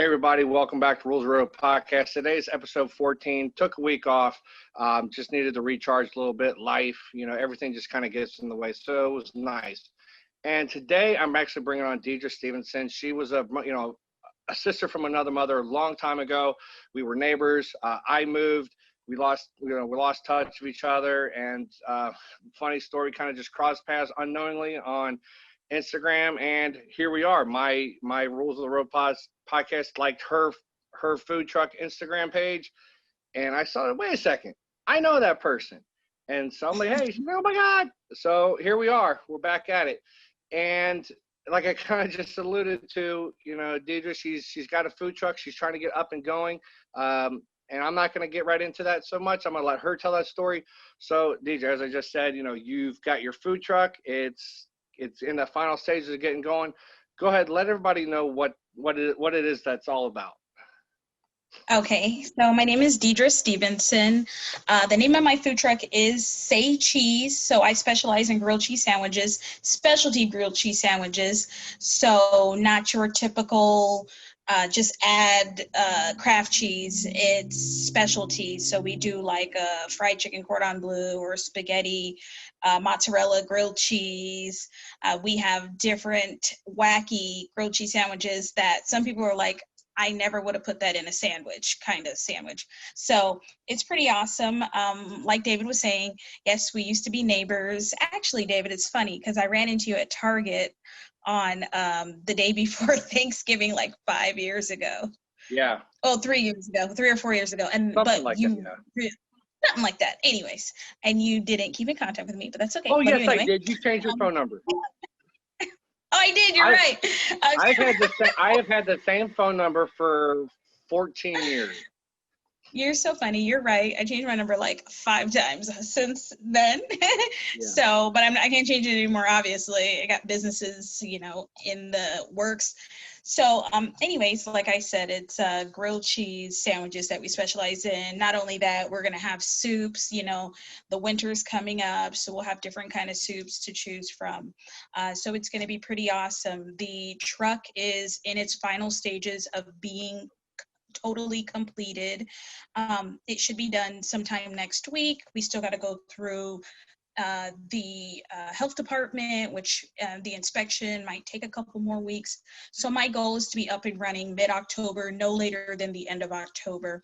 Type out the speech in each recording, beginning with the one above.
everybody, welcome back to Rules of the Road podcast. Today's episode 14. Took a week off, just needed to recharge a little bit. Life, everything just kind of gets in the way, so it was nice. And today I'm actually bringing on Deydra Stevenson. She was a sister from another mother a long time ago. We were neighbors. I moved. We lost touch of each other, and funny story, kind of just crossed paths unknowingly on Instagram, and here we are. My Rules of the Road podcast liked her food truck Instagram page, and I saw, wait a second, I know that person. And so I'm like, hey, oh my God. So here we are. We're back at it. And like I kind of just alluded to, Deydra, she's got a food truck. She's trying to get up and going. And I'm not going to get right into that so much. I'm going to let her tell that story. So Deydra, as I just said, you've got your food truck. It's in the final stages of getting going. Go ahead, let everybody know what it is that's all about. Okay, so my name is Deydra Stevenson. The name of my food truck is Say Cheez. So I specialize in grilled cheese sandwiches, specialty grilled cheese sandwiches. So not your typical just add craft cheese. It's specialty. So we do like a fried chicken cordon bleu or spaghetti, mozzarella grilled cheese. We have different wacky grilled cheese sandwiches that some people are like, I never would have put that in a sandwich, kind of sandwich. So it's pretty awesome. Like David was saying, yes, we used to be neighbors. Actually, David, it's funny because I ran into you at Target on the day before Thanksgiving, like 5 years ago. Yeah. Oh, 3 years ago, 3 or 4 years ago. And something like that, yeah. Something like that. Anyways, and you didn't keep in contact with me, but that's okay. Oh, yes, anyway. I did. You changed your phone number. Oh, I did. You're right. I have had the same phone number for 14 years. You're so funny. You're right. I changed my number like 5 times since then. Yeah. So, but I can't change it anymore, obviously. I got businesses, in the works. So, anyways, like I said, it's grilled cheese sandwiches that we specialize in. Not only that, we're going to have soups. The winter's coming up, so we'll have different kind of soups to choose from. So it's going to be pretty awesome. The truck is in its final stages of being totally completed. It should be done sometime next week. We still got to go through the health department, which the inspection might take a couple more weeks. So my goal is to be up and running mid-October, no later than the end of October.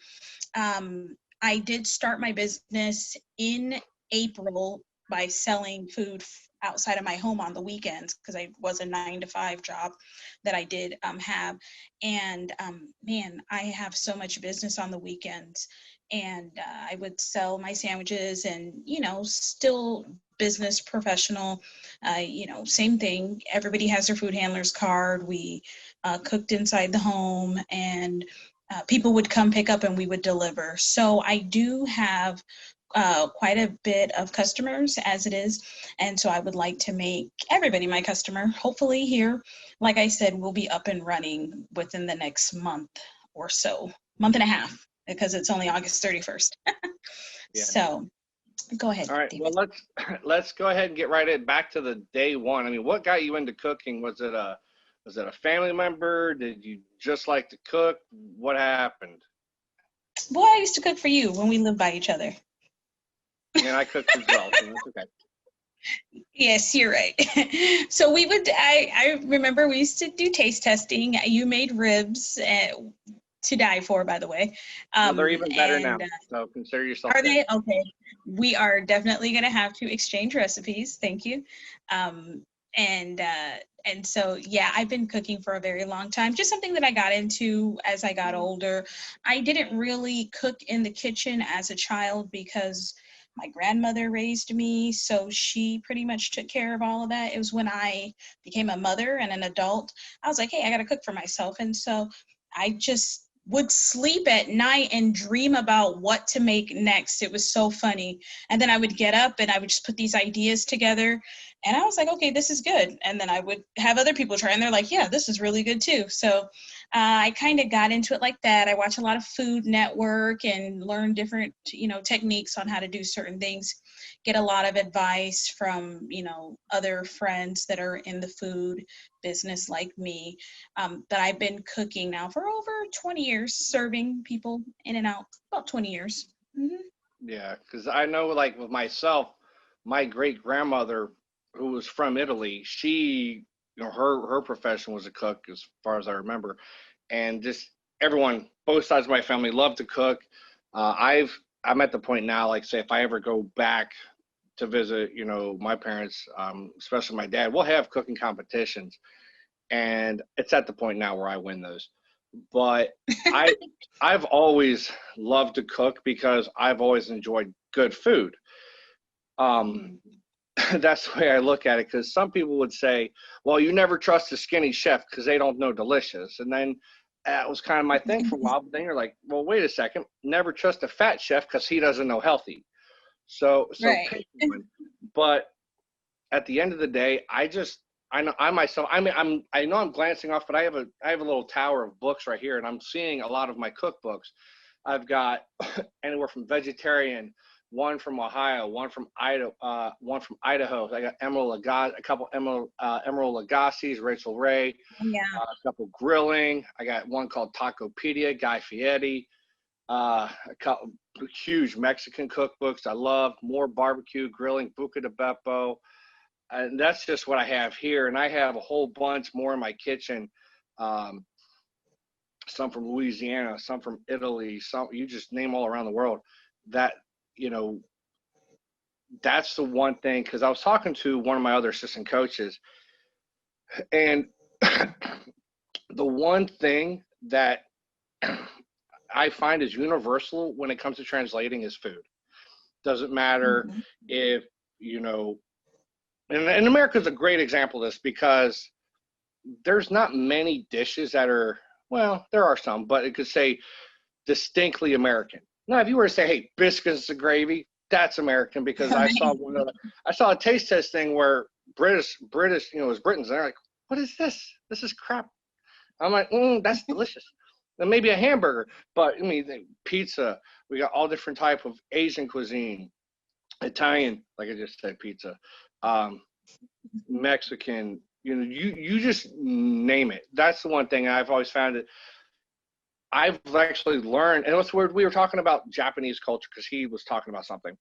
I did start my business in April by selling food outside of my home on the weekends because I was a 9-to-5 job that I did have. And man, I have so much business on the weekends. And I would sell my sandwiches and, still business professional, same thing. Everybody has their food handler's card. We cooked inside the home and people would come pick up and we would deliver. So I do have quite a bit of customers as it is. And so I would like to make everybody my customer. Hopefully here, like I said, we'll be up and running within the next month or so, month and a half, because it's only August 31st. Yeah. So go ahead. All right. David. Well, let's go ahead and get right back to the day one. I mean, what got you into cooking? Was it a family member? Did you just like to cook? What happened? Boy, I used to cook for you when we lived by each other. And I cooked as well, so that's okay. Yes, you're right. So I remember we used to do taste testing. You made ribs to die for, by the way. Well, they're even better now, so consider yourself. Are they? Okay. We are definitely going to have to exchange recipes. Thank you. And so, yeah, I've been cooking for a very long time, just something that I got into as I got older. I didn't really cook in the kitchen as a child because my grandmother raised me, so she pretty much took care of all of that. It was when I became a mother and an adult, I was like, hey, I got to cook for myself. And so I just would sleep at night and dream about what to make next. It was so funny. And then I would get up and I would just put these ideas together. And I was like, okay, this is good. And then I would have other people try and they're like, yeah, this is really good too. So I kind of got into it like that. I watch a lot of Food Network and learn different, techniques on how to do certain things. get a lot of advice from, other friends that are in the food business like me. But I've been cooking now for over 20 years, serving people in and out, about 20 years. Mm-hmm. Yeah, because I know, like with myself, my great grandmother, who was from Italy, she, her profession was a cook, as far as I remember, and just everyone, both sides of my family, love to cook. I'm at the point now, like say, if I ever go back to visit, my parents, especially my dad, we'll have cooking competitions, and it's at the point now where I win those. But I I've always loved to cook because I've always enjoyed good food. Um, that's the way I look at it. Because some people would say, "Well, you never trust a skinny chef because they don't know delicious." And then that was kind of my thing for a while. But then you're like, "Well, wait a second. Never trust a fat chef because he doesn't know healthy." So Right. pick one. But at the end of the day, I know I myself. I mean, I know I'm glancing off, but I have a little tower of books right here, and I'm seeing a lot of my cookbooks. I've got anywhere from vegetarian, one from Ohio, one from Idaho, I got Emerald Lagasse, a couple Emerald Lagasse's, Rachel Ray, Yeah. a couple grilling. I got one called Tacopedia, Guy Fieri, a couple huge Mexican cookbooks I love, more barbecue, grilling, Buca de Beppo. And that's just what I have here. And I have a whole bunch more in my kitchen. Um, some from Louisiana, some from Italy, some you just name all around the world. That, you know, that's the one thing, because I was talking to one of my other assistant coaches, and the one thing that I find is universal when it comes to translating is food. Doesn't matter Mm-hmm. if, and America's a great example of this, because there's not many dishes that are, well, there are some, but it could say distinctly American. Now, if you were to say, hey, biscuits and gravy, that's American, because I saw a taste test thing where British, it was Britons, and they're like, what is this? This is crap. I'm like, that's delicious. And maybe a hamburger, but I mean, pizza. We got all different type of Asian cuisine, Italian, like I just said, pizza, Mexican. You just name it. That's the one thing I've always found that I've actually learned. And what's weird, we were talking about Japanese culture because he was talking about something,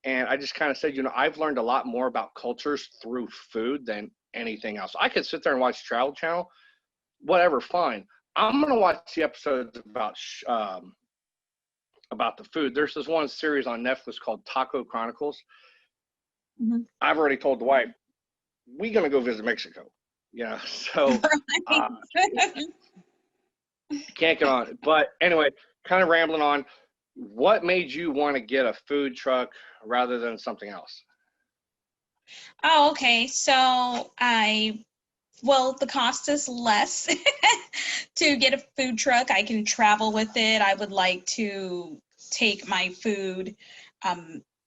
and I just kind of said, I've learned a lot more about cultures through food than anything else. I could sit there and watch Travel Channel, whatever, fine. I'm gonna watch the episodes about the food. There's this one series on Netflix called Taco Chronicles. Mm-hmm. I've already told the wife, we're gonna go visit Mexico. Yeah, so can't get on it. But anyway, kind of rambling on. What made you want to get a food truck rather than something else? Oh, okay. So the cost is less to get a food truck. I can travel with it. I would like to take my food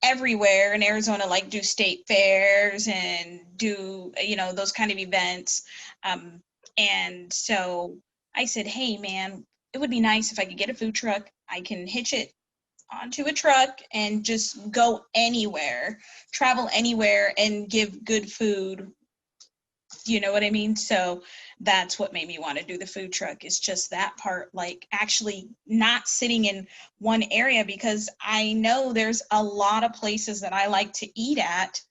everywhere in Arizona, like do state fairs and do, those kind of events. And so I said, hey, man, it would be nice if I could get a food truck. I can hitch it onto a truck and just go anywhere, travel anywhere, and give good food. You know what I mean? So that's what made me want to do the food truck, is just that part, like actually not sitting in one area, because I know there's a lot of places that I like to eat at,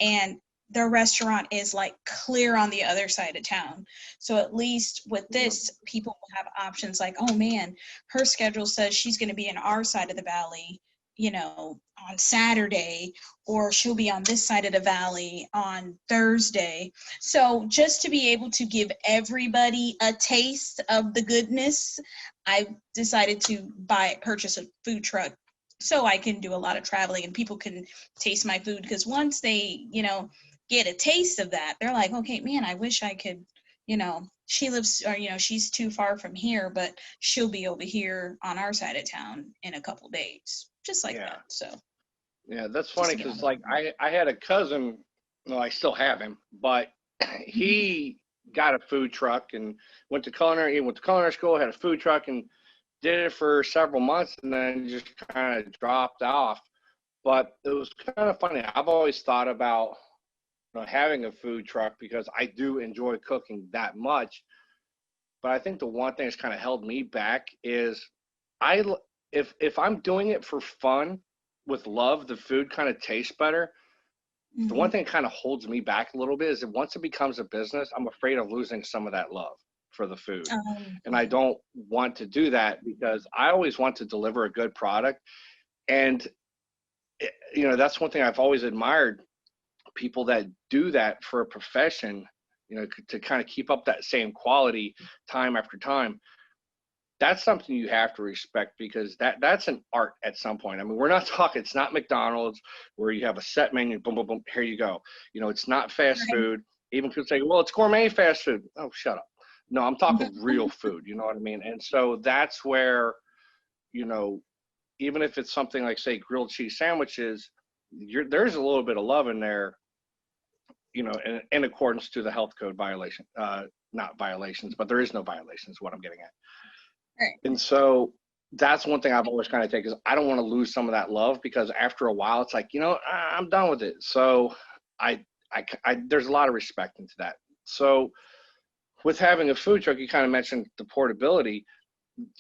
and their restaurant is like clear on the other side of town. So at least with this, people will have options like, oh man, her schedule says she's going to be in our side of the valley, on Saturday, or she'll be on this side of the valley on Thursday. So just to be able to give everybody a taste of the goodness, I decided to purchase a food truck so I can do a lot of traveling and people can taste my food. Because once they, get a taste of that, they're like, okay, man, I wish I could, she lives, or, she's too far from here, but she'll be over here on our side of town in a couple days, just like that. So. Yeah, that's funny, because like I had a cousin, well, I still have him, but he got a food truck and went to culinary school, had a food truck, and did it for several months, and then just kind of dropped off. But it was kind of funny. I've always thought about having a food truck because I do enjoy cooking that much. But I think the one thing that's kind of held me back is I if I'm doing it for fun with love, the food kind of tastes better. The Mm-hmm. one thing that kind of holds me back a little bit is that once it becomes a business, I'm afraid of losing some of that love for the food. And I Yeah. don't want to do that because I always want to deliver a good product. And, that's one thing I've always admired, people that do that for a profession, to kind of keep up that same quality time after time. That's something you have to respect because that's an art at some point. I mean, we're not talking, it's not McDonald's where you have a set menu, boom, boom, boom, here you go. It's not fast Right. food. Even people say, well, it's gourmet fast food. Oh, shut up. No, I'm talking real Mhm. food. You know what I mean? And so that's where, you know, even if it's something like, say, grilled cheese sandwiches, there's a little bit of love in there, in accordance to the health code violation. Not violations, but there is no violations, what I'm getting at. Right. And so that's one thing I've always kind of taken is I don't want to lose some of that love because after a while it's like, I'm done with it. So there's a lot of respect into that. So with having a food truck, you kind of mentioned the portability.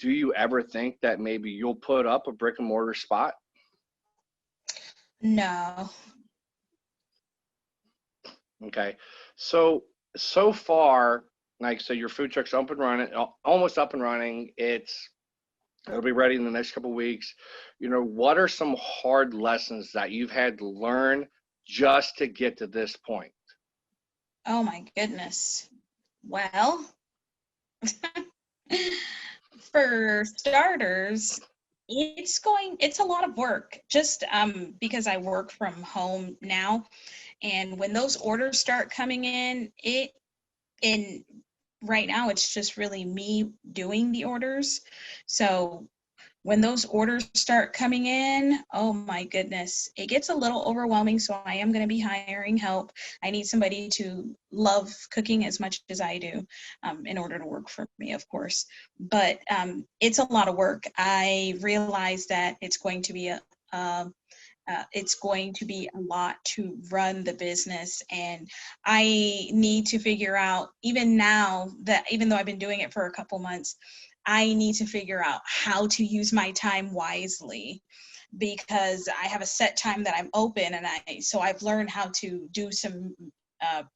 Do you ever think that maybe you'll put up a brick and mortar spot? No. Okay. So far, like, so your food truck's up and running, almost up and running. It'll be ready in the next couple of weeks. What are some hard lessons that you've had to learn just to get to this point? Oh my goodness. Well, for starters, it's a lot of work just because I work from home now, and when those orders start coming in right now it's just really me doing the orders. So when those orders start coming in, oh my goodness, it gets a little overwhelming. So I am going to be hiring help. I need somebody to love cooking as much as I do, in order to work for me, of course. But it's a lot of work. I realize that it's going to be a lot to run the business, and I need to figure out, even now, that even though I've been doing it for a couple months, I need to figure out how to use my time wisely, because I have a set time that I'm open, and so I've learned how to do some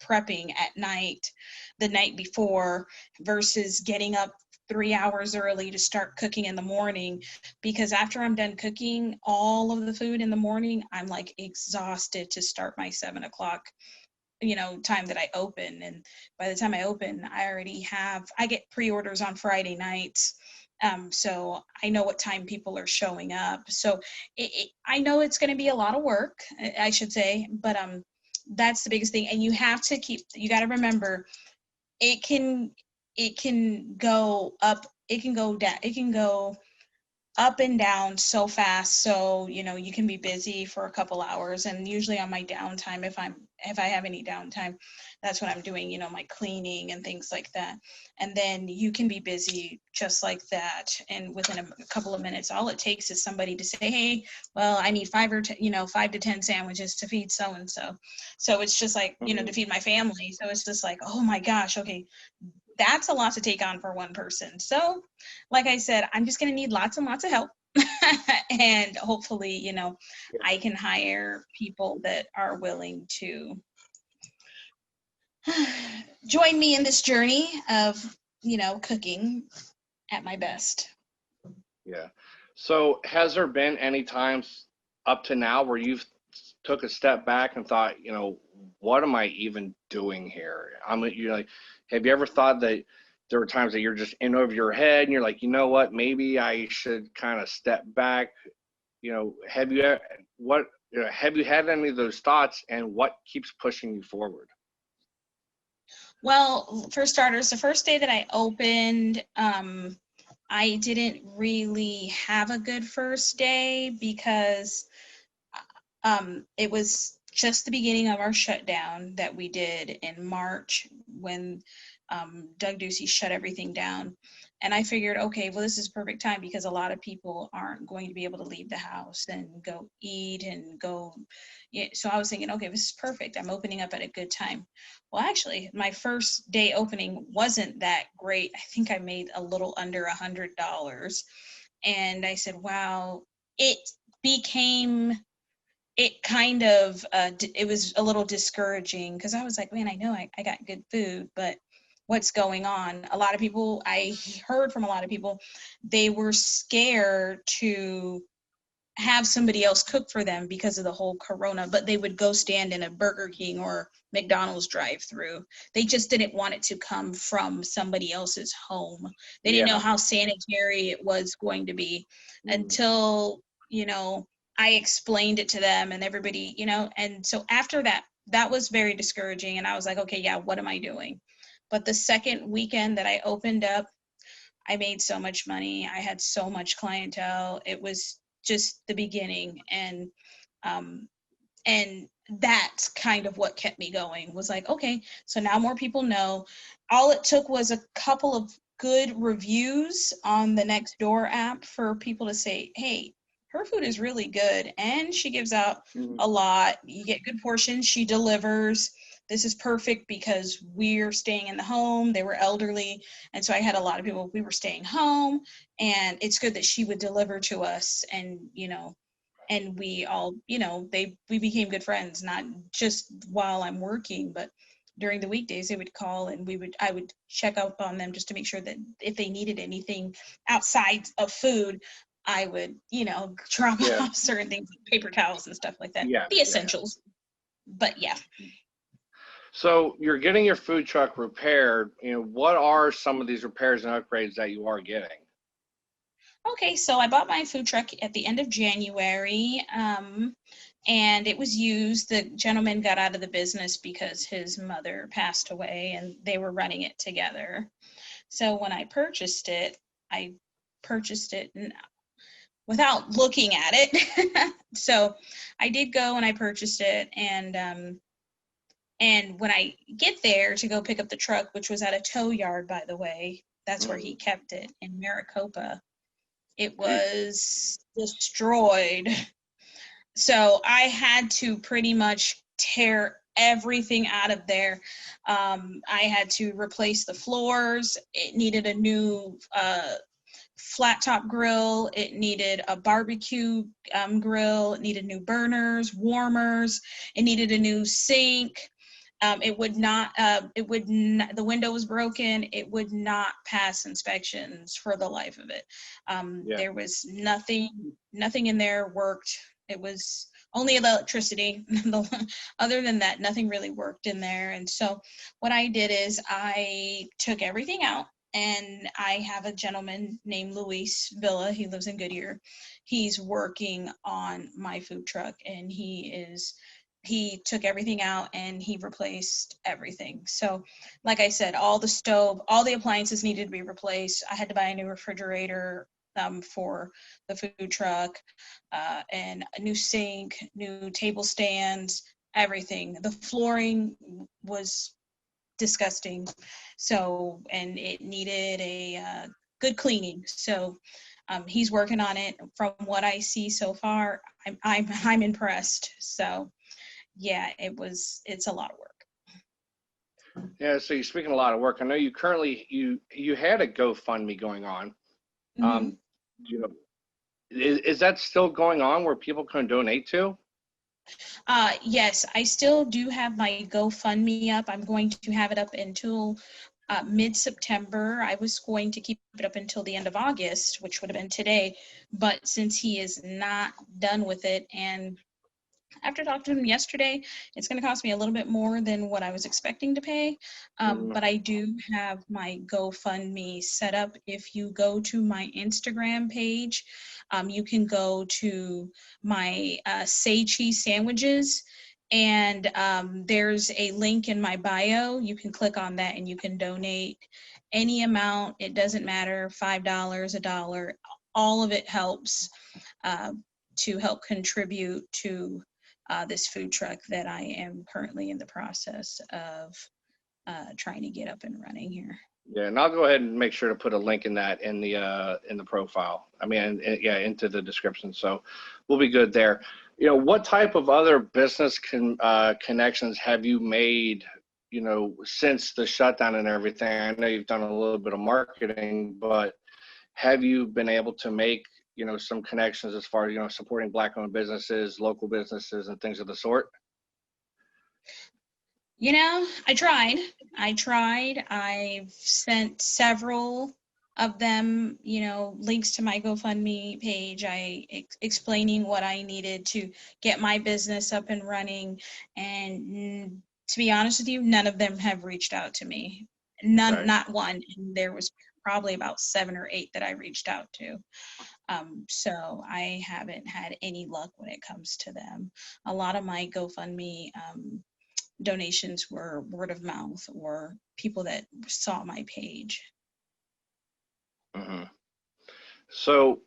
prepping at night, the night before, versus getting up 3 hours early to start cooking in the morning, because after I'm done cooking all of the food in the morning, I'm like exhausted to start my 7 o'clock time that I open. And by the time I open, I get pre-orders on Friday nights. So I know what time people are showing up. So I know it's going to be a lot of work, I should say, but that's the biggest thing. And you got to remember, it can go up, it can go down, it can go up and down so fast. So you can be busy for a couple hours, and usually on my downtime, if I have any downtime, that's when I'm doing my cleaning and things like that. And then you can be busy just like that, and within a couple of minutes, all it takes is somebody to say, hey, well, I need 5 to 10 sandwiches to feed so and so. So it's just like, to feed my family. So it's just like, oh my gosh, okay, that's a lot to take on for one person. So, like I said, I'm just going to need lots and lots of help. And hopefully, I can hire people that are willing to join me in this journey of, cooking at my best. Yeah. So has there been any times up to now where you've took a step back and thought, what am I even doing here? You're like, have you ever thought that there were times that you're just in over your head and you're like, you know what, maybe I should kind of step back? Have you have you had any of those thoughts, and what keeps pushing you forward? Well, for starters, the first day that I opened, I didn't really have a good first day because it was just the beginning of our shutdown that we did in March, when Doug Ducey shut everything down. And I figured, okay, well, this is perfect time because a lot of people aren't going to be able to leave the house and go eat and go. Yeah, so I was thinking, okay, this is perfect. I'm opening up at a good time. Well, actually, my first day opening wasn't that great. I think I made a little under $100. And I said, wow, it became, it kind of, it was a little discouraging because I was like, man, I know I got good food, but what's going on? A lot of people, I heard from a lot of people, they were scared to have somebody else cook for them because of the whole corona, but they would go stand in a Burger King or McDonald's drive-through. They just didn't want it to come from somebody else's home. They didn't know how sanitary it was going to be until, you know, I explained it to them and everybody, you know, and so after that, that was very discouraging. And I was like, okay, yeah, what am I doing? But the second weekend that I opened up, I made so much money. I had so much clientele. It was just the beginning. And that's kind of what kept me going, was like, okay, so now more people know. All it took was a couple of good reviews on the Nextdoor app for people to say, hey, her food is really good and she gives out a lot. You get good portions, she delivers. This is perfect because we're staying in the home. They were elderly. And so I had a lot of people, we were staying home, and it's good that she would deliver to us. And, you know, and we all, you know, we became good friends, not just while I'm working, but during the weekdays they would call and I would check up on them just to make sure that if they needed anything outside of food, I would, you know, drop off certain things like paper towels and stuff like that. The essentials. But yeah. So you're getting your food truck repaired. You know, what are some of these repairs and upgrades that you are getting? Okay, so I bought my food truck at the end of January, and it was used. The gentleman got out of the business because his mother passed away and they were running it together. So when I purchased it without looking at it. So I did go and I purchased it, and when I get there to go pick up the truck, which was at a tow yard, by the way, that's where he kept it in Maricopa, it was destroyed. So I had to pretty much tear everything out of there. I had to replace the floors. It needed a new flat top grill. It needed a barbecue grill. It needed new burners, warmers. It needed a new sink. The window was broken. It would not pass inspections for the life of it. There was nothing in there worked. It was only electricity. Other than that, nothing really worked in there. And so what I did is I took everything out, and I have a gentleman named Luis Villa. He lives in Goodyear. He's working on my food truck, and he took everything out and he replaced everything. So like I said, all the appliances needed to be replaced. I had to buy a new refrigerator for the food truck, and a new sink, new table stands, everything. The flooring was disgusting. So, and it needed a good cleaning. So he's working on it. From what I see so far, I'm impressed. So yeah, it's a lot of work. Yeah, so you're speaking a lot of work. I know you currently you had a GoFundMe going on. You know, is that still going on where people can donate to? Yes, I still do have my GoFundMe up. I'm going to have it up until mid-September. I was going to keep it up until the end of August, which would have been today, but since he is not done with it, and after talking to him yesterday, it's going to cost me a little bit more than what I was expecting to pay. But I do have my GoFundMe set up. If you go to my Instagram page, you can go to my Say Cheese sandwiches, and there's a link in my bio. You can click on that and you can donate any amount. It doesn't matter, $5, $1. All of it helps to help contribute to this food truck that I am currently in the process of trying to get up and running here. Yeah, and I'll go ahead and make sure to put a link in that in the profile. I mean, yeah, into the description. So we'll be good there. What type of other business connections have you made, since the shutdown and everything? I know you've done a little bit of marketing, but have you been able to make, some connections as far as, supporting Black-owned businesses, local businesses, and things of the sort? I tried. I've sent several of them, links to my GoFundMe page, explaining what I needed to get my business up and running. And to be honest with you, none of them have reached out to me. None, Right. not one. And there was probably about 7 or 8 that I reached out to. So I haven't had any luck when it comes to them. A lot of my GoFundMe donations were word of mouth or people that saw my page. Mm-hmm. So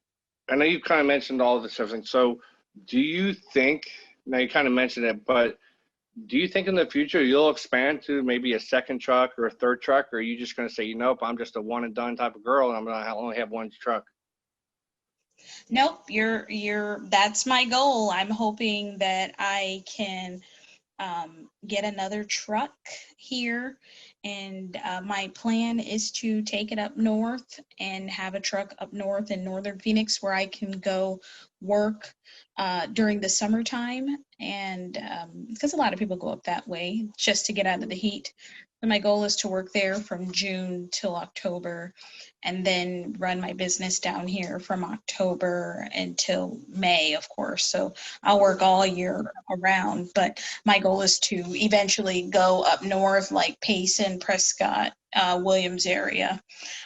I know you kind of mentioned all of this everything. So do you think, now you kind of mentioned it, but do you think in the future you'll expand to maybe a second truck or a third truck, or are you just going to say, nope, I'm just a one and done type of girl and I'm going to only have one truck? Nope, that's my goal. I'm hoping that I can get another truck here, and my plan is to take it up north and have a truck up north in northern Phoenix where I can go work during the summertime, and because a lot of people go up that way just to get out of the heat. So my goal is to work there from June till October, and then run my business down here from October until May, of course. So I'll work all year around, but my goal is to eventually go up north, like Payson, Prescott, Williams area,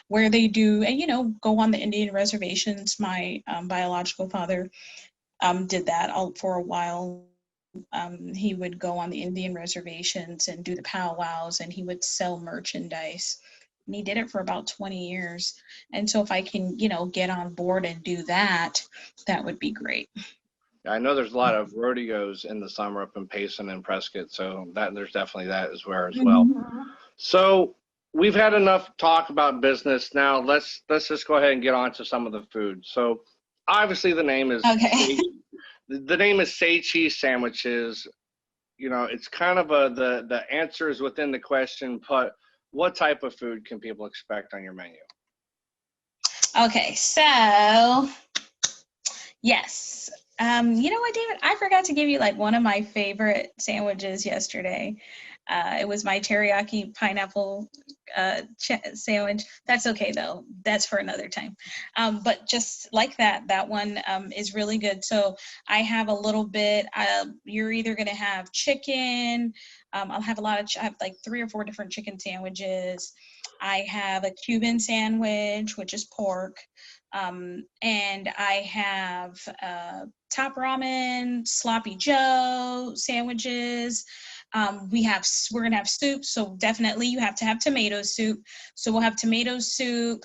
where they do, and go on the Indian reservations. My biological father did that all for a while. He would go on the Indian reservations and do the powwows, and he would sell merchandise. And he did it for about 20 years. And so if I can, get on board and do that, that would be great. I know there's a lot of rodeos in the summer up in Payson and Prescott, so that there's definitely that as well. Mm-hmm. So we've had enough talk about business. Now let's just go ahead and get on to some of the food. So obviously the name is Okay. the name is Say Cheese Sandwiches. It's kind of the answer is within the question, but what type of food can people expect on your menu? Okay, so yes. You know what, David? I forgot to give you like one of my favorite sandwiches yesterday. It was my teriyaki pineapple sandwich. That's okay though. That's for another time. But just like that one is really good. So I have a little bit. You're either gonna have chicken. I have like 3 or 4 different chicken sandwiches. I have a Cuban sandwich, which is pork. And I have top ramen, sloppy Joe sandwiches. We're gonna have soup, so definitely you have to have tomato soup. So we'll have tomato soup,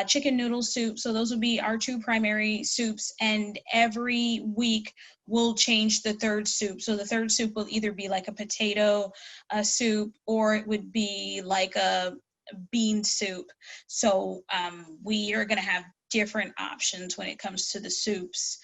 chicken noodle soup. So those would be our 2 primary soups, and every week we'll change the third soup. So the third soup will either be like a potato soup, or it would be like a bean soup. So we are gonna have different options when it comes to the soups.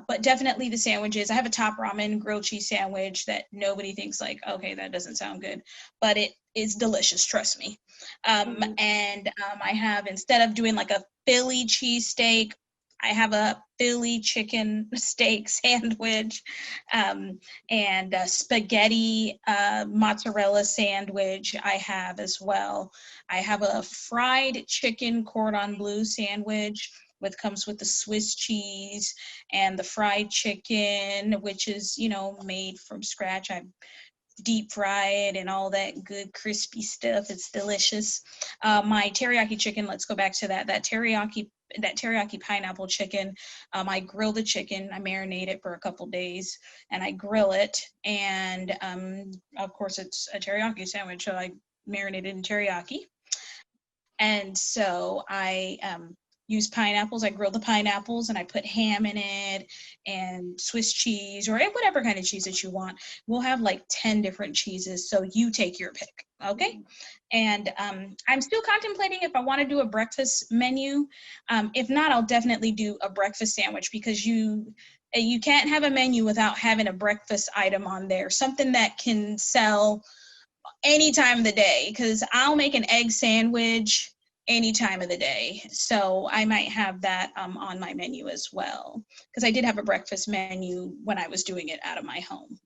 But definitely the sandwiches. I have a top ramen grilled cheese sandwich that nobody thinks like, okay, that doesn't sound good, but it is delicious, trust me. And I have, instead of doing like a Philly cheesesteak, I have a Philly chicken steak sandwich, and a spaghetti mozzarella sandwich I have as well. I have a fried chicken cordon bleu sandwich, which comes with the Swiss cheese and the fried chicken, which is, made from scratch. I deep fry it and all that good crispy stuff. It's delicious. My teriyaki chicken, let's go back to that teriyaki pineapple chicken. I grill the chicken, I marinate it for a couple days, and I grill it. And of course, it's a teriyaki sandwich, so I marinate it in teriyaki. And so I use pineapples. I grill the pineapples and I put ham in it and Swiss cheese or whatever kind of cheese that you want. We'll have like 10 different cheeses, so you take your pick. Okay. And I'm still contemplating if I want to do a breakfast menu. If not, I'll definitely do a breakfast sandwich, because you can't have a menu without having a breakfast item on there, something that can sell any time of the day, because I'll make an egg sandwich any time of the day. So I might have that on my menu as well, because I did have a breakfast menu when I was doing it out of my home.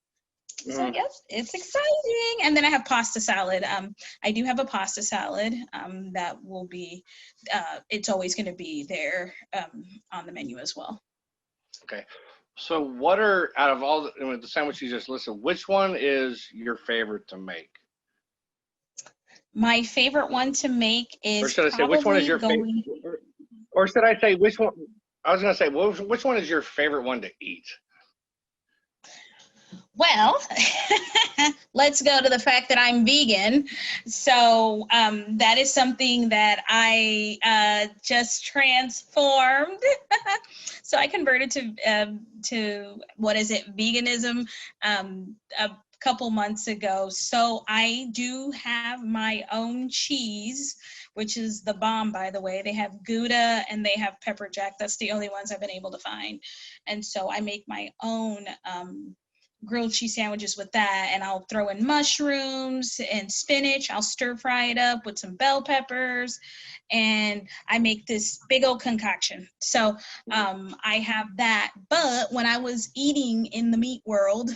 So yes, it's exciting. And then I have pasta salad. I do have a pasta salad that will be, it's always going to be there on the menu as well. Okay. So what are, out of all the sandwiches you just listed, which one is your favorite to make? My favorite one to make is, or should I say, which one is your favorite? Or should I say, which one? I was going to say, which one is your favorite one to eat? Well, let's go to the fact that I'm vegan. So that is something that I just transformed. So I converted to what is it, veganism, a couple months ago. So I do have my own cheese, which is the bomb, by the way. They have Gouda and they have pepper jack. That's the only ones I've been able to find. And so I make my own grilled cheese sandwiches with that, and I'll throw in mushrooms and spinach. I'll stir fry it up with some bell peppers, and I make this big old concoction. So I have that. But when I was eating in the meat world,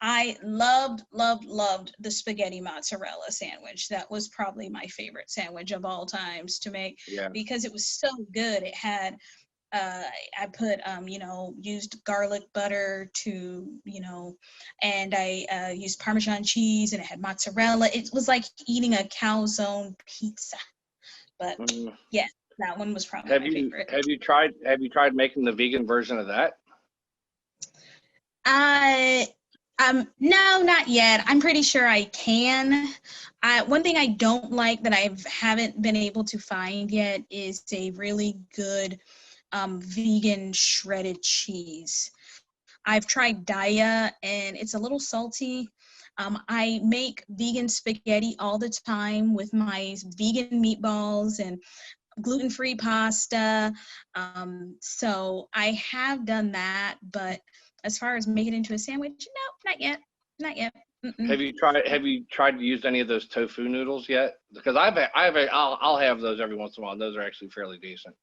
I loved the spaghetti mozzarella sandwich. That was probably my favorite sandwich of all times to make, because it was so good. It had I put, used garlic butter to, and I used Parmesan cheese, and it had mozzarella. It was like eating a calzone pizza. But yeah, that one was probably my favorite. Have you tried making the vegan version of that? No, not yet. I'm pretty sure I can. One thing I don't like that I haven't been able to find yet is a really good vegan shredded cheese. I've tried Daya, and it's a little salty. I make vegan spaghetti all the time with my vegan meatballs and gluten-free pasta. So I have done that, but as far as making it into a sandwich, no, not yet. Not yet. Mm-mm. Have you tried to use any of those tofu noodles yet? Because I'll have those every once in a while. Those are actually fairly decent.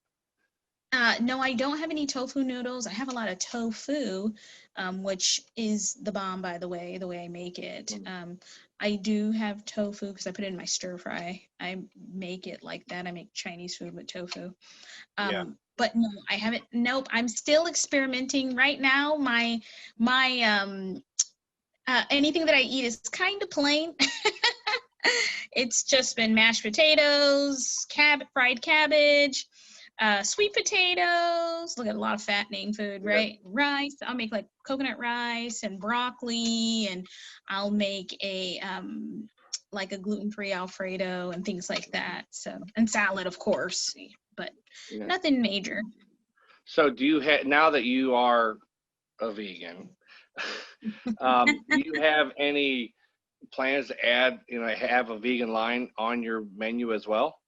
No, I don't have any tofu noodles. I have a lot of tofu, which is the bomb, by the way I make it. I do have tofu because I put it in my stir fry. I make it like that. I make Chinese food with tofu. But no, I haven't. Nope. I'm still experimenting right now. My anything that I eat is kind of plain. It's just been mashed potatoes, fried cabbage, sweet potatoes. Look at a lot of fattening food, right? Rice. I'll make like coconut rice and broccoli, and I'll make a like a gluten-free Alfredo and things like that. So, and salad, of course, but nothing major. So do you have, now that you are a vegan, do you have any plans to add, have a vegan line on your menu as well?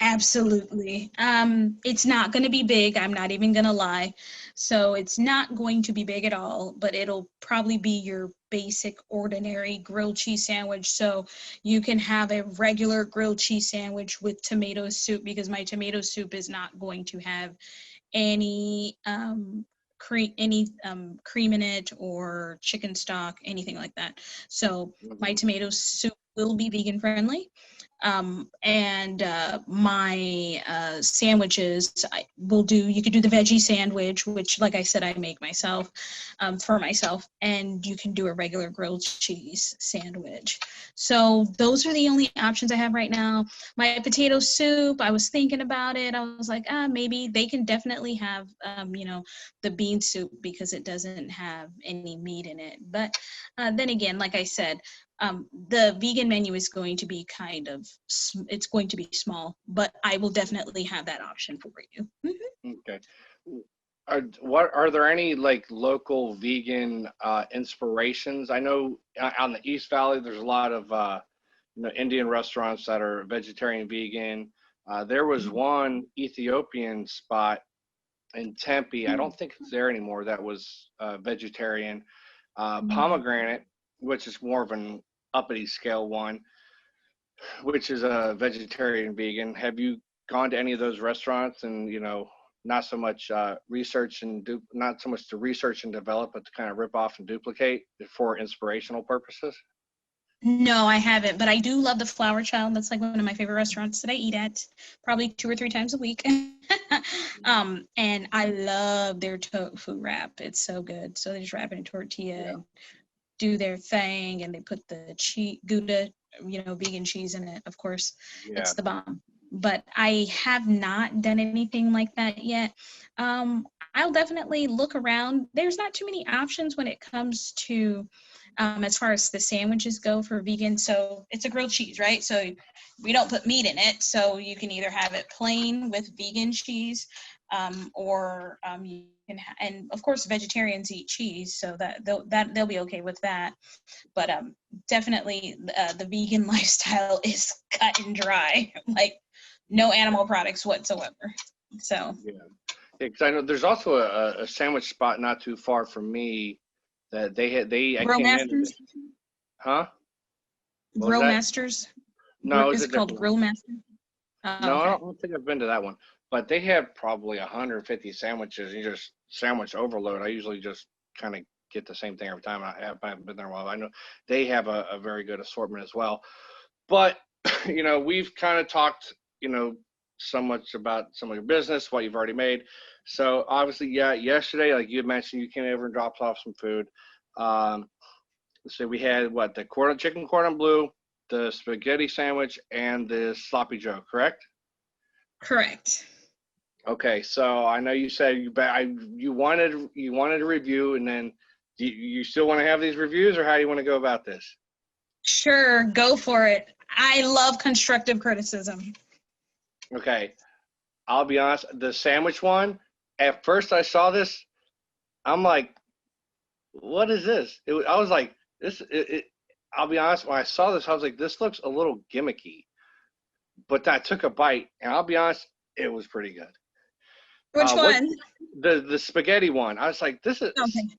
Absolutely. It's not going to be big. I'm not even going to lie. So it's not going to be big at all, but it'll probably be your basic ordinary grilled cheese sandwich. So you can have a regular grilled cheese sandwich with tomato soup, because my tomato soup is not going to have any cream in it, or chicken stock, anything like that. So my tomato soup will be vegan friendly. And my sandwiches, you could do the veggie sandwich, which, like I said, I make myself, for myself, and you can do a regular grilled cheese sandwich. So those are the only options I have right now. My potato soup, I was thinking about it. I was like, maybe they can definitely have, the bean soup, because it doesn't have any meat in it. But then again, like I said, the vegan menu is going to be it's going to be small, but I will definitely have that option for you. Mm-hmm. Okay. Are there any like local vegan inspirations? I know on the East Valley, there's a lot of Indian restaurants that are vegetarian, vegan. There was one Ethiopian spot in Tempe. I don't think it's there anymore. That was vegetarian. Pomegranate, which is more of an uppity scale one, which is a vegetarian, vegan. Have you gone to any of those restaurants and, not so much research and not so much to research and develop, but to kind of rip off and duplicate for inspirational purposes? No, I haven't, but I do love the Flower Child. That's like one of my favorite restaurants that I eat at, probably 2 or 3 times a week. And I love their tofu wrap. It's so good. So they just wrap it in tortilla and do their thing, and they put the Gouda, vegan cheese in it. Of course, it's the bomb. But I have not done anything like that yet. I'll definitely look around. There's not too many options when it comes to as far as the sandwiches go for vegan. So it's a grilled cheese, right? So we don't put meat in it. So you can either have it plain with vegan cheese, or you can, and of course vegetarians eat cheese, so that they'll be okay with that. But definitely the vegan lifestyle is cut and dry, like no animal products whatsoever. So because I know there's also a sandwich spot not too far from me that I Grill came Masters? in. Huh? Grill Masters? No, is it called Grill Master? No, okay. I don't think I've been to that one. But they have probably 150 sandwiches. You just sandwich overload. I usually just kind of get the same thing every time. I haven't been there a while. I know they have a very good assortment as well. But we've kind of talked, so much about some of your business, what you've already made. So obviously, yesterday, like you had mentioned, you came over and dropped off some food. So we had the chicken cordon bleu, the spaghetti sandwich, and the sloppy joe, correct? Correct. Okay, so I know you said you wanted a review, and then do you still want to have these reviews, or how do you want to go about this? Sure, go for it. I love constructive criticism. Okay, I'll be honest. The sandwich one, at first I saw this, I'm like, what is this? I was like, this. I'll be honest. When I saw this, I was like, this looks a little gimmicky. But I took a bite, and I'll be honest, it was pretty good. Which one? The spaghetti one. I was like, this is. Okay.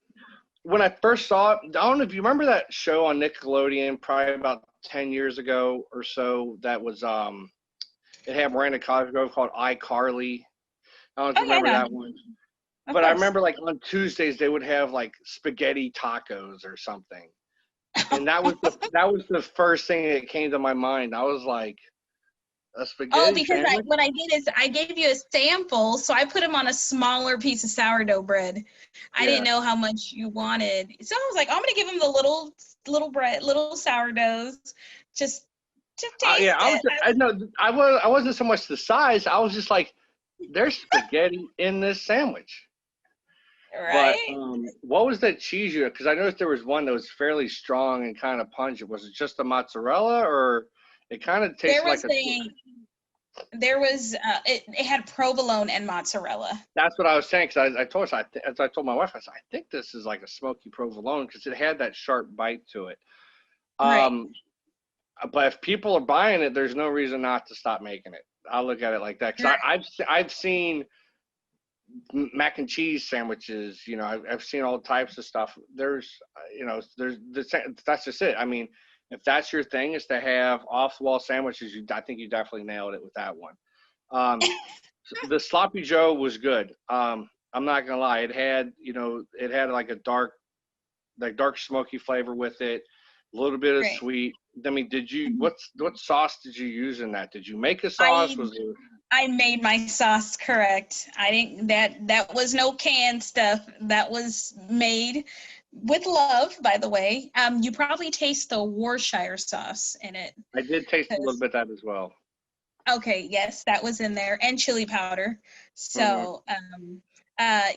When I first saw it, I don't know if you remember that show on Nickelodeon, probably about 10 years ago or so. That was it had Miranda Cosgrove called iCarly. I don't know if you remember that one. But I remember like on Tuesdays they would have like spaghetti tacos or something, and that was the first thing that came to my mind. I was like, a spaghetti because sandwich? what I did is I gave you a sample, so I put them on a smaller piece of sourdough bread. I didn't know how much you wanted, so I was like, I'm gonna give them the little bread, little sourdoughs, just taste it. I wasn't so much the size. I was just like, there's spaghetti in this sandwich. Right. But what was that cheese you? Because I noticed there was one that was fairly strong and kind of pungent. Was it just the mozzarella, or it kind of tasted like it had provolone and mozzarella. That's what I was saying, because I told my wife, I said, I think this is like a smoky provolone, because it had that sharp bite to it. Right. But if people are buying it, there's no reason not to stop making it. I look at it like that, because I've seen mac and cheese sandwiches. I've seen all types of stuff. That's just it. I mean, if that's your thing, is to have off-the-wall sandwiches, I think you definitely nailed it with that one. The sloppy joe was good. I'm not gonna lie. It had like a dark smoky flavor with it, a little bit of sweet. I mean, what sauce did you use in that? Did you make a sauce? I made my sauce, correct. I didn't, that was no canned stuff. That was made with love, by the way. You probably taste the Worcestershire sauce in it. I did taste a little bit of that as well. Okay, yes, that was in there, and chili powder. So,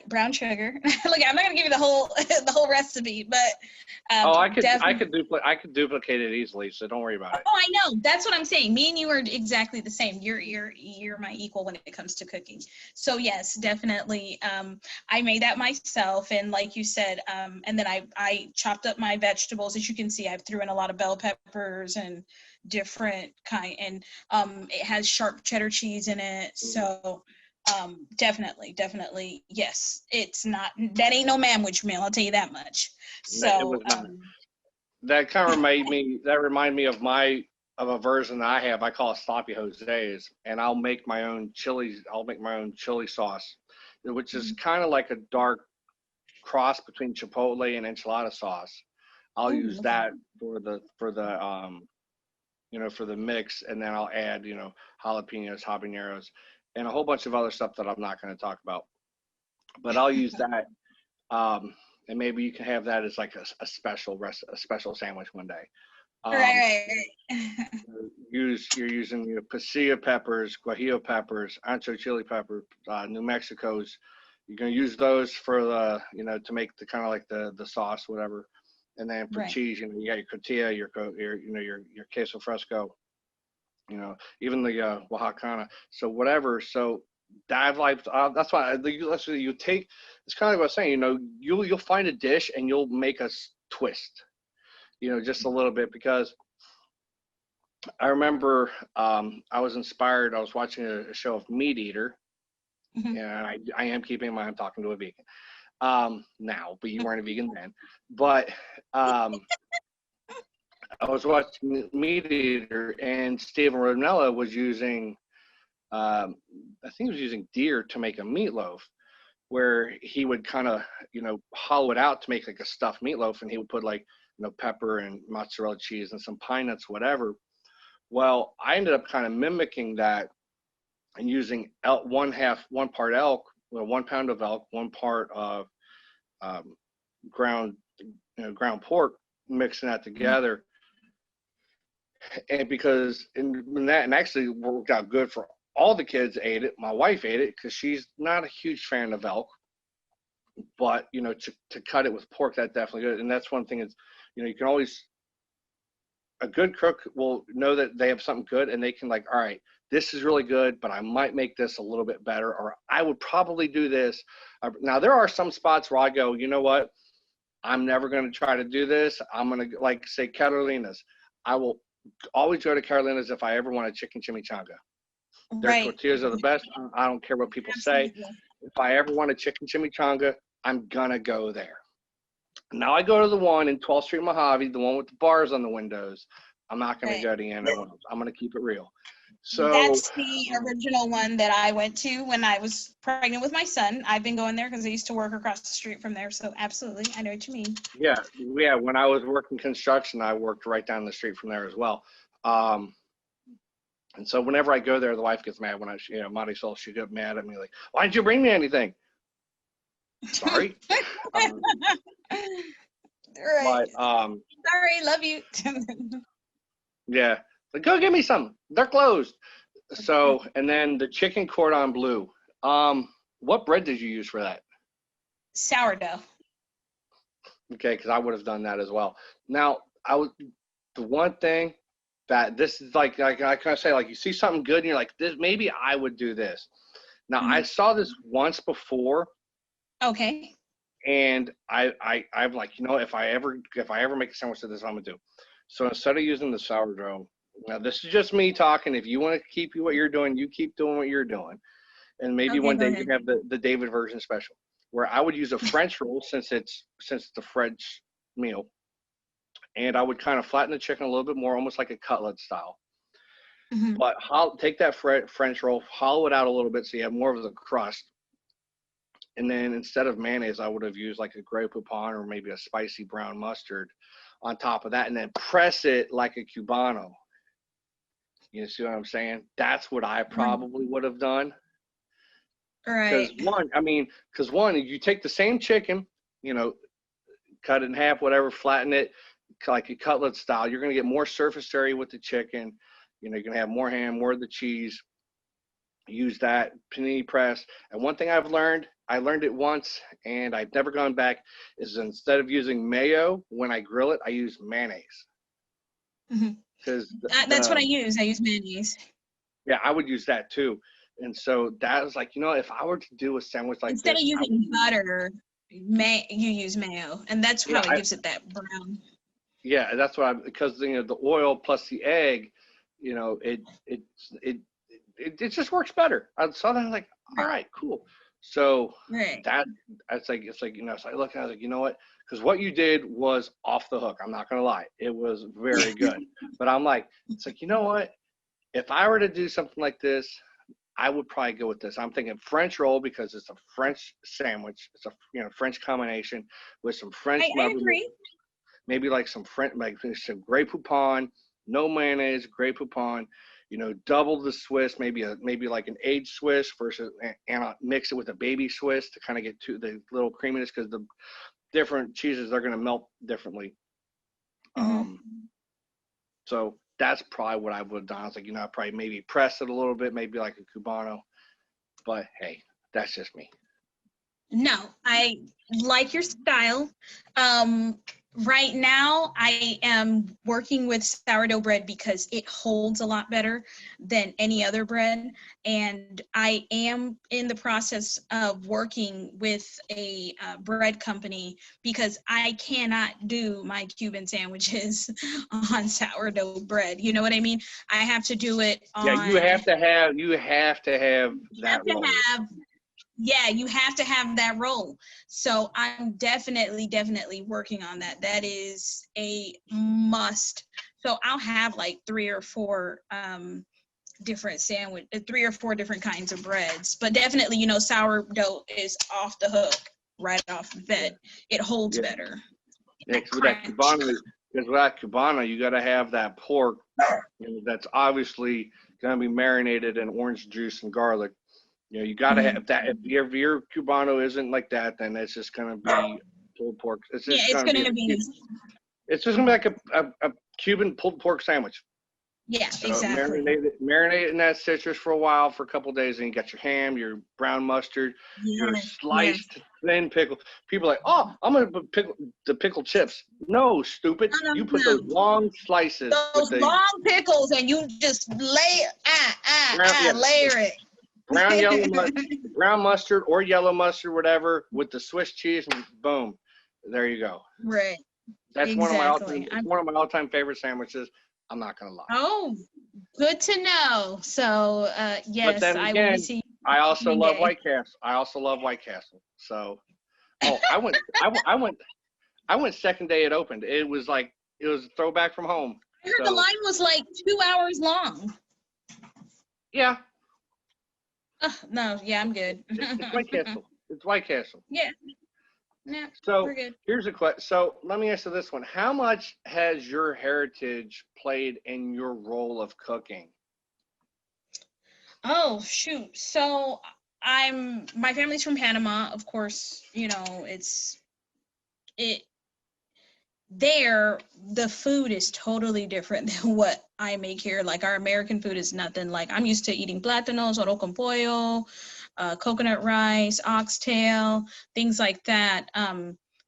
brown sugar. Look, I'm not gonna give you the whole recipe, but I could duplicate it easily, so don't worry about it. Oh, I know. That's what I'm saying. Me and you are exactly the same. You're my equal when it comes to cooking. So yes, definitely. I made that myself, and like you said, and then I chopped up my vegetables. As you can see, I threw in a lot of bell peppers and different kind, and it has sharp cheddar cheese in it. So definitely, yes. It's not, that ain't no manwich meal, I'll tell you that much. So it was not. That kind of reminded me of a version that I have. I call it sloppy Jose's, and I'll make my own chili. I'll make my own chili sauce, which is kind of like a dark cross between chipotle and enchilada sauce. I'll use that for the for the mix, and then I'll add jalapenos, habaneros, and a whole bunch of other stuff that I'm not going to talk about. But I'll use that, and maybe you can have that as like a special sandwich one day. Right. You're using pasilla peppers, guajillo peppers, ancho chili pepper, New Mexico's. You're gonna use those for the to make the kind of like the sauce, whatever. And then for cheese, you got your tortilla, your queso fresco, even the Oaxacana. So whatever. So that's why you take. It's kind of like what I was saying. You'll find a dish and you'll make a twist. Just a little bit, because I remember I was inspired. I was watching a show of Meat Eater, and I am keeping in mind I'm talking to a vegan now, but you weren't a vegan then. But I was watching Meat Eater, and Steven Ronella was using, I think he was using deer to make a meatloaf, where he would kind of, hollow it out to make like a stuffed meatloaf, and he would put like, pepper and mozzarella cheese and some pine nuts, whatever. Well, I ended up kind of mimicking that and using 1 part elk, 1 pound of elk, 1 part of ground pork, mixing that together. And and actually worked out good for all the kids. Ate it. My wife ate it because she's not a huge fan of elk, but to cut it with pork, that's definitely good. And that's one thing is, you can always, a good cook will know that they have something good, and they can like, all right, this is really good, but I might make this a little bit better, or I would probably do this. Now, there are some spots where I go, you know what? I'm never going to try to do this. I'm going to, like, say, Carolina's. I will always go to Carolina's if I ever want a chicken chimichanga. Their tortillas are the best. I don't care what people say. If I ever want a chicken chimichanga, I'm going to go there. Now I go to the one in 12th Street Mojave, the one with the bars on the windows. I'm not going to go to the end. I'm going to keep it real. So that's the original one that I went to when I was pregnant with my son. I've been going there because I used to work across the street from there. So absolutely, I know what you mean. Yeah. When I was working construction, I worked right down the street from there as well. And so whenever I go there, the wife gets mad when Marisol, she got mad at me like, why didn't you bring me anything? Sorry. Right. But, sorry, love you. Yeah. Like, go get me some. They're closed. So, and then the chicken cordon bleu. What bread did you use for that? Sourdough. Okay, because I would have done that as well. Now, the one thing that this is like I kind of say, like, you see something good and you're like, this, maybe I would do this. Now, I saw this once before. Okay. And I'm like, if I ever make a sandwich to this, I'm gonna do. So instead of using the sourdough, now this is just me talking. If you want to keep what you're doing, you keep doing what you're doing. And maybe one day you can have the David version special, where I would use a French roll since it's a French meal. And I would kind of flatten the chicken a little bit more, almost like a cutlet style. But take that French roll, hollow it out a little bit so you have more of the crust. And then instead of mayonnaise, I would have used like a Grey Poupon or maybe a spicy brown mustard on top of that, and then press it like a Cubano. You see what I'm saying? That's what I probably would have done. Right. Because one, you take the same chicken, cut it in half, whatever, flatten it like a cutlet style. You're going to get more surface area with the chicken. You're going to have more ham, more of the cheese. Use that panini press. And one thing I learned it once and I've never gone back, is instead of using mayo when I grill it, I use mayonnaise. Because that's what I use. I use mayonnaise. Yeah, I would use that too. And so that was like, if I were to do a sandwich like instead this, of using butter, you use mayo, and that's how it gives it that brown. Yeah, that's what because the oil plus the egg, it just works better. I saw that, I was like, all right, cool. So Right. it's like so I looked and I was like, you know what? Because what you did was off the hook. I'm not gonna lie, it was very good. But I'm like, it's like, you know what? If I were to do something like this, I would probably go with this. I'm thinking French roll because it's a French sandwich. It's a French combination with some French I agree. maybe like some Grey Poupon, no mayonnaise, Grey Poupon. Double the Swiss, maybe like an aged Swiss versus, and I'll mix it with a baby Swiss to kind of get to the little creaminess because the different cheeses are going to melt differently. So that's probably what I would have done. I was like, I probably maybe press it a little bit, maybe like a Cubano. But hey, that's just me. No, I like your style. Right now, I am working with sourdough bread because it holds a lot better than any other bread. And I am in the process of working with a bread company because I cannot do my Cuban sandwiches on sourdough bread. You know what I mean? I have to do it on. Yeah, you have to have that roll. Yeah, you have to have that roll. So I'm definitely working on that. That is a must. So I'll have like 3 or 4 different kinds of breads. But definitely, sourdough is off the hook right off the bat. It holds better. Yeah, because with that Cubano, you got to have that pork that's obviously going to be marinated in orange juice and garlic. You got to have that. If your Cubano isn't like that, then it's just going to be pulled pork. It's just going to be like a Cuban pulled pork sandwich. Yeah, so exactly. Marinate in that citrus for a while, for a couple of days, and you got your ham, your brown mustard, your sliced thin pickle. People are like, oh, I'm going to put the pickled chips. No, stupid. You put those long slices. Those long pickles, and you just layer it. Brown mustard or yellow mustard, whatever, with the Swiss cheese, and boom, there you go. Right. That's one of my all-time favorite sandwiches. I'm not gonna lie. Oh, good to know. So, yes, I also love White Castle. So, I went second day it opened. It was a throwback from home. I heard the line was like 2 hours long. Yeah. No, yeah, I'm good. It's White Castle. Yeah. Yeah, so we're good. Here's a question. So let me answer this one. How much has your heritage played in your role of cooking? Oh, shoot. So my family's from Panama, of course. There, the food is totally different than what I make here. Like, our American food is nothing like. I'm used to eating plátanos, arroz con pollo, coconut rice, oxtail, things like that.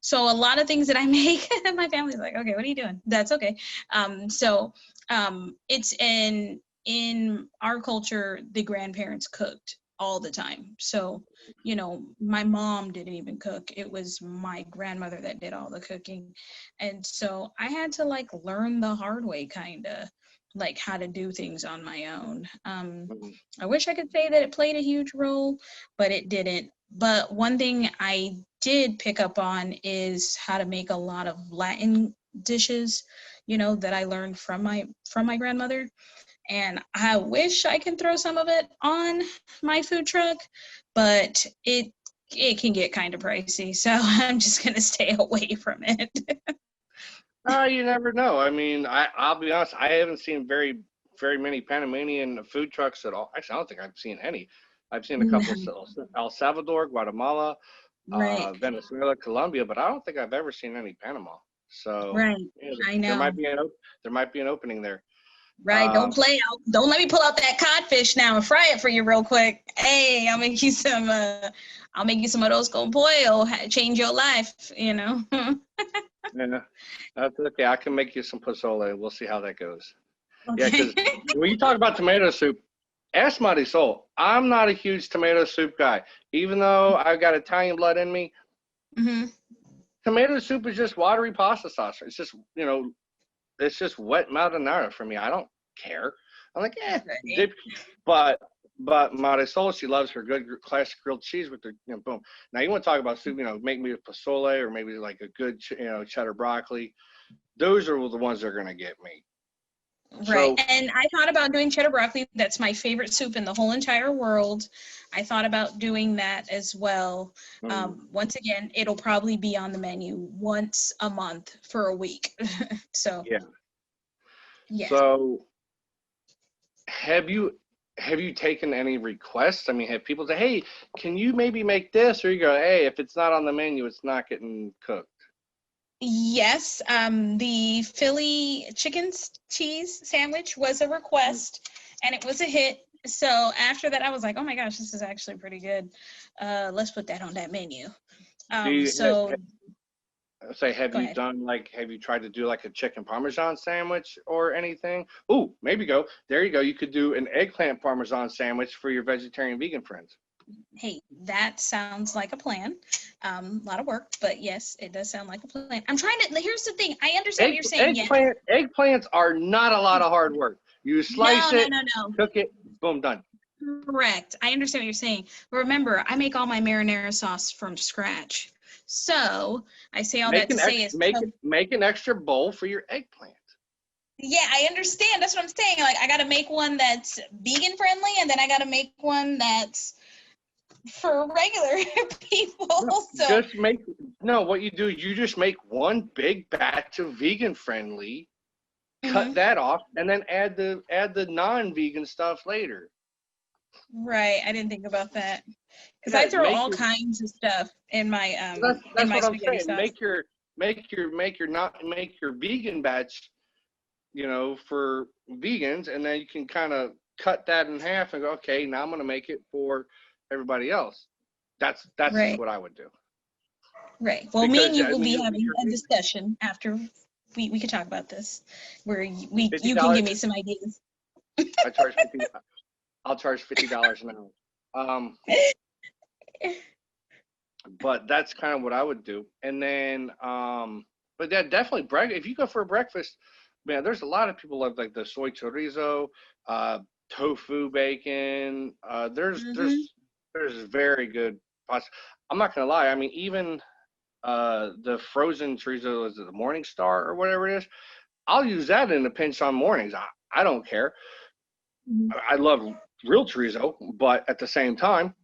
So a lot of things that I make, my family's like, okay, what are you doing? That's okay. It's in our culture, the grandparents cooked all the time. So, my mom didn't even cook. It was my grandmother that did all the cooking. And so I had to learn the hard way, kind of how to do things on my own. I wish I could say that it played a huge role, but it didn't. But one thing I did pick up on is how to make a lot of Latin dishes, that I learned from my grandmother. And I wish I could throw some of it on my food truck, but it can get kind of pricey. So I'm just going to stay away from it. You never know. I mean, I'll be honest, I haven't seen very, very many Panamanian food trucks at all. Actually, I don't think I've seen any. I've seen a couple of El Salvador, Guatemala, Venezuela, Colombia, but I don't think I've ever seen any Panama. So I know. There might be an opening there. Right, don't let me pull out that codfish now and fry it for you real quick. Hey, I'll make you some arroz con pollo, change your life, Yeah, that's okay. I can make you some pozole. We'll see how that goes. Okay. Yeah, because when you talk about tomato soup, ask Marisol. I'm not a huge tomato soup guy, even though I've got Italian blood in me. Tomato soup is just watery pasta sauce. It's just it's just wet marinara for me. I don't care. I'm like, Right. dip. But Marisol, she loves her good classic grilled cheese with the, boom. Now you want to talk about soup, make me a pozole or maybe like a good, cheddar broccoli. Those are the ones that are going to get me. Right. So, And I thought about doing cheddar broccoli. That's my favorite soup in the whole entire world. I thought about doing that as well. Once again, it'll probably be on the menu once a month for a week. So, yeah. So, have you taken any requests? I mean, have people say, hey, can you maybe make this? Or you go, hey, if it's not on the menu, it's not getting cooked. Yes, the Philly chicken cheese sandwich was a request, and it was a hit. So after that, I was like, oh my gosh, this is actually pretty good. Let's put that on that menu. Have you tried to do like a chicken Parmesan sandwich or anything? Oh, there you go. You could do an eggplant Parmesan sandwich for your vegetarian vegan friends. Hey, that sounds like a plan. A lot of work, but yes, it does sound like a plan. Here's the thing. I understand what you're saying. Eggplants are not a lot of hard work. You slice it, cook it, boom, done. Correct. I understand what you're saying. But remember, I make all my marinara sauce from scratch. So I say all that to say make an extra bowl for your eggplant. Yeah, I understand. That's what I'm saying. Like, I got to make one that's vegan friendly, and then I got to make one that's for regular people. What you do, you just make one big batch of vegan friendly, cut that off, and then add the non-vegan stuff later. Right. I didn't think about that. Because I throw all kinds of stuff in my that's what I'm saying. Sauce. Make your vegan batch, for vegans, and then you can kind of cut that in half and go, okay, now I'm going to make it for everybody else. That's right. What I would do. Right. Well, me and you will be having a discussion after we could talk about this, where you can give me some ideas. I'll charge $50 an hour. But that's kind of what I would do. And then, but yeah, definitely if you go for a breakfast, man, there's a lot of people love like the soy chorizo, tofu bacon. There's very good pasta. I'm not gonna lie. I mean, even the frozen chorizo, is it the Morning Star or whatever it is? I'll use that in a pinch on mornings. I don't care. I love real chorizo, but at the same time,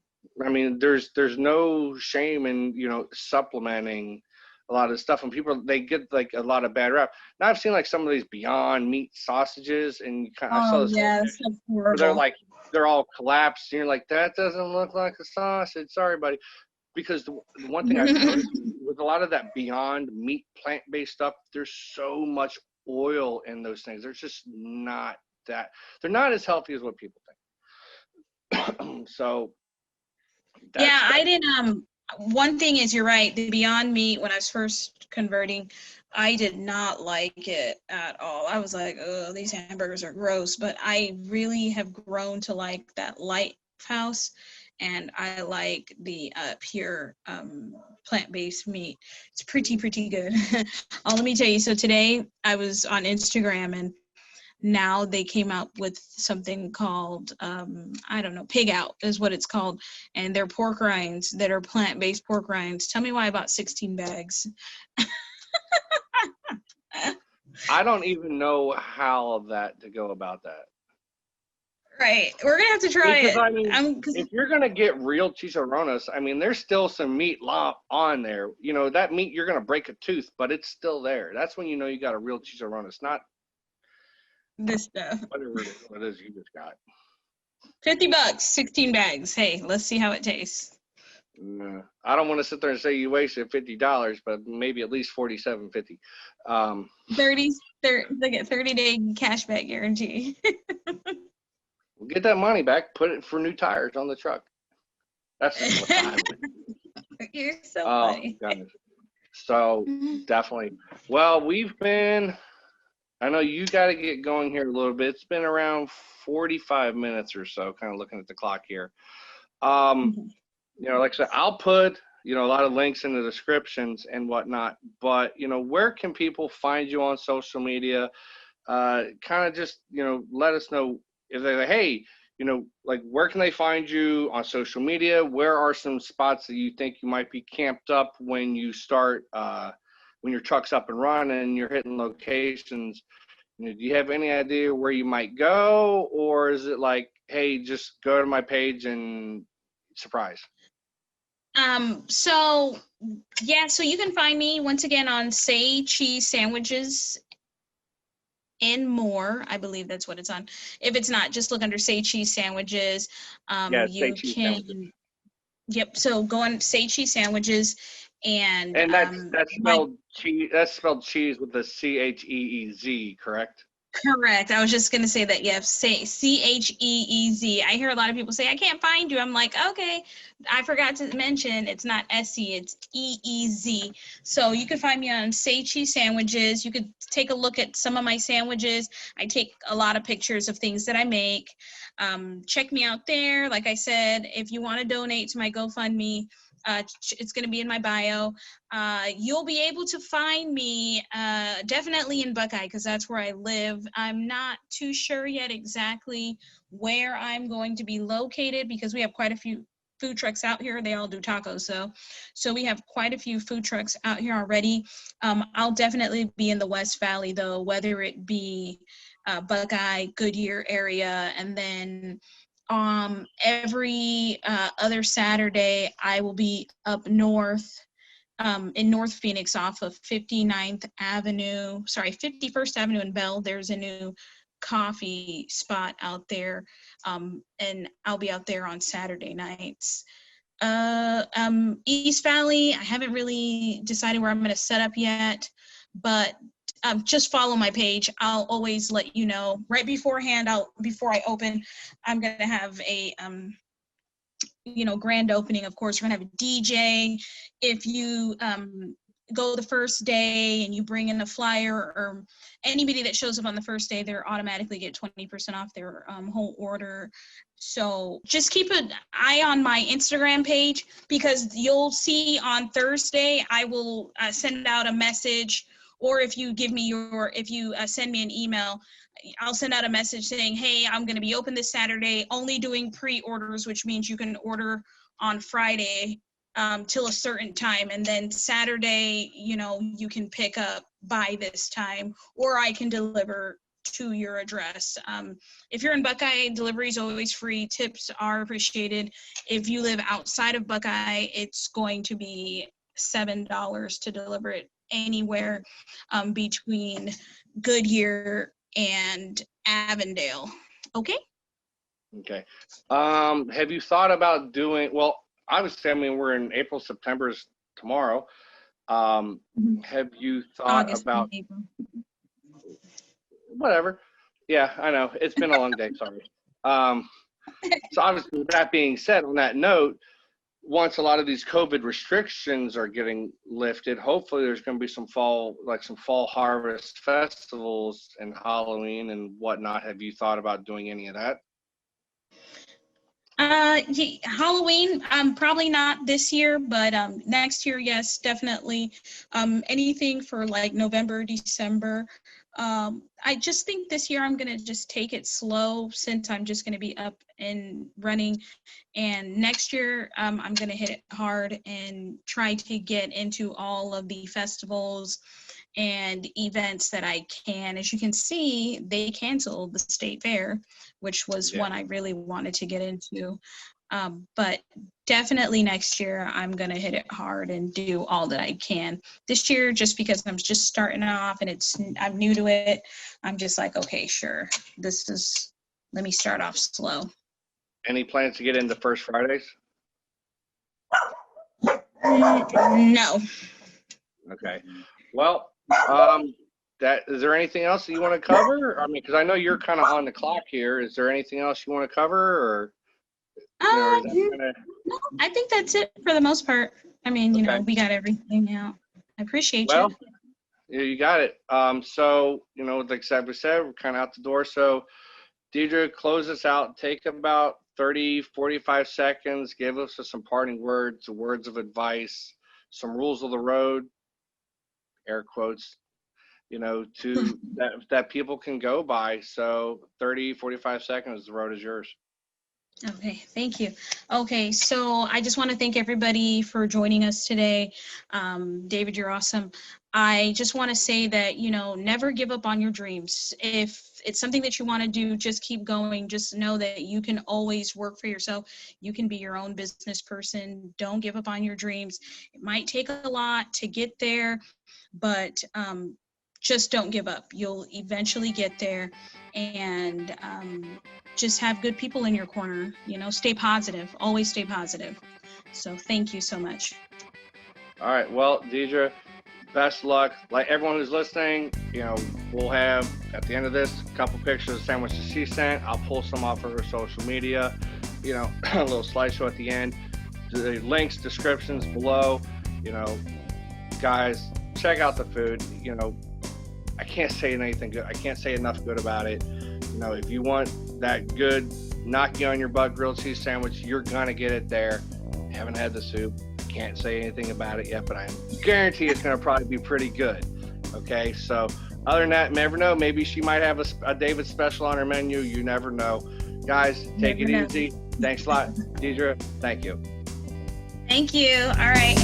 I mean, there's no shame in supplementing a lot of stuff, and people, they get like a lot of bad rap. Now I've seen like some of these Beyond Meat sausages, and I saw this where they're all collapsed, and you're like, that doesn't look like a sausage. Sorry, buddy. Because the one thing I've noticed with a lot of that Beyond Meat plant-based stuff, there's so much oil in those things. They're just not they're not as healthy as what people think. So I didn't one thing is, you're right, the Beyond Meat, when I was first converting, I did not like it at all. I was like, oh, these hamburgers are gross. But I really have grown to like that Lighthouse, and I like the pure plant-based meat. It's pretty good. Let me tell you, so today I was on Instagram, and now they came out with something called, Pig Out is what it's called. And they're pork rinds that are plant-based pork rinds. Tell me why I bought 16 bags. I don't even know how to go about that. Right. We're going to have to try it. I mean, if you're going to get real chicharrones, I mean, there's still some meat on there. That meat, you're going to break a tooth, but it's still there. That's when you got a real chicharrón. It's not this stuff. Whatever it is you just got. $50, 16 bags. Hey, let's see how it tastes. I don't want to sit there and say you wasted $50, but maybe at least $47.50. 30-day cashback guarantee. We'll get that money back. Put it for new tires on the truck. That's what time. You're so funny. Goodness. So definitely. Well, I know you got to get going here a little bit. It's been around 45 minutes or so, kind of looking at the clock here. Like I said, I'll put you know, a lot of links in the descriptions and whatnot. But, you know, where can people find you on social media? Kind of just, you know, let us know if they're like, hey, you know, like where can they find you on social media? Where are some spots that you think you might be camped up when you start, when your truck's up and running and you're hitting locations? You know, do you have any idea where you might go, or is it like, hey, just go to my page and surprise? So yeah, so you can find me once again on Say Cheese Sandwiches and More. I believe that's what it's on. If it's not, just look under Say Cheese Sandwiches. Yeah, You can, yep. So go on Say Cheese Sandwiches, and that's spelled cheese. That's spelled cheese with the Cheez, correct? correct. I was just gonna say that. Yeah, say Cheez. I hear a lot of people say I can't find you. I'm like, okay, I forgot to mention it's not SC, it's EEZ. So you can find me on Say Cheese Sandwiches. You could take a look at some of my sandwiches. I take a lot of pictures of things that I make. Check me out there. Like I said, if you want to donate to my GoFundMe, it's going to be in my bio. You'll be able to find me definitely in Buckeye because that's where I live. I'm not too sure yet exactly where I'm going to be located because we have quite a few food trucks out here. They all do tacos, so we have quite a few food trucks out here already. I'll definitely be in the West Valley though, whether it be Buckeye, Goodyear area, and then every other Saturday I will be up north in North Phoenix off of 51st Avenue in Bell. There's a new coffee spot out there, and I'll be out there on Saturday nights. East Valley, I haven't really decided where I'm going to set up yet, but just follow my page. I'll always let you know right beforehand. Before I open, I'm going to have a grand opening. Of course, we're gonna have a DJ. If you go the first day and you bring in a flyer, or anybody that shows up on the first day, they're automatically get 20% off their whole order. So just keep an eye on my Instagram page, because you'll see on Thursday I will send out a message, or if you send me an email, I'll send out a message saying, hey, I'm going to be open this Saturday, only doing pre-orders, which means you can order on Friday till a certain time. And then Saturday, you can pick up by this time, or I can deliver to your address. If you're in Buckeye, delivery is always free. Tips are appreciated. If you live outside of Buckeye, it's going to be $7 to deliver it anywhere between Goodyear and Avondale. Okay. Have you thought about doing, well, obviously, I mean, we're in April, September's tomorrow. Have you thought August about April. Whatever? Yeah, I know. It's been a long day. Sorry. So obviously, with that being said, on that note, once a lot of these COVID restrictions are getting lifted, hopefully there's going to be some fall harvest festivals and Halloween and whatnot. Have you thought about doing any of that? Halloween, probably not this year, but next year, yes, definitely. Anything for like November, December. I just think this year I'm gonna just take it slow, since I'm just gonna be up and running. And next year, I'm gonna hit it hard and try to get into all of the festivals and events that I can. As you can see, they canceled the state fair, which was one I really wanted to get into. But definitely next year, I'm going to hit it hard and do all that I can. This year, just because I'm just starting off and I'm new to it, I'm just like, okay, sure. Let me start off slow. Any plans to get into First Fridays? No. Okay. Well, is there anything else that you want to cover? I mean, because I know you're kind of on the clock here. Is there anything else you want to cover, or? No, I think that's it for the most part. I mean, we got everything out. I appreciate you. Well, you got it. So, like we said, we're kind of out the door. So, Deydra, close us out. Take about 30, 45 seconds. Give us some parting words, words of advice, some rules of the road, air quotes, to that people can go by. So 30, 45 seconds, the road is yours. Okay, thank you. Okay, so I just want to thank everybody for joining us today. David, you're awesome. I just want to say that, never give up on your dreams. If it's something that you want to do, just keep going. Just know that you can always work for yourself. You can be your own business person. Don't give up on your dreams. It might take a lot to get there, but just don't give up. You'll eventually get there, and just have good people in your corner. Stay positive. Always stay positive. So thank you so much. All right. Well, Deydra, best luck. Like everyone who's listening, we'll have at the end of this a couple pictures of sandwiches she sent. I'll pull some off of her social media. A little slideshow at the end. The links, descriptions below. Guys, check out the food. I can't say anything good. I can't say enough good about it. If you want that good knock you on your butt grilled cheese sandwich, you're gonna get it there. Haven't had the soup. Can't say anything about it yet, but I guarantee it's gonna probably be pretty good. Okay, so other than that, never know. Maybe she might have a David special on her menu. You never know. Guys, take it easy. Thanks a lot, Deydra. Thank you. Thank you. All right.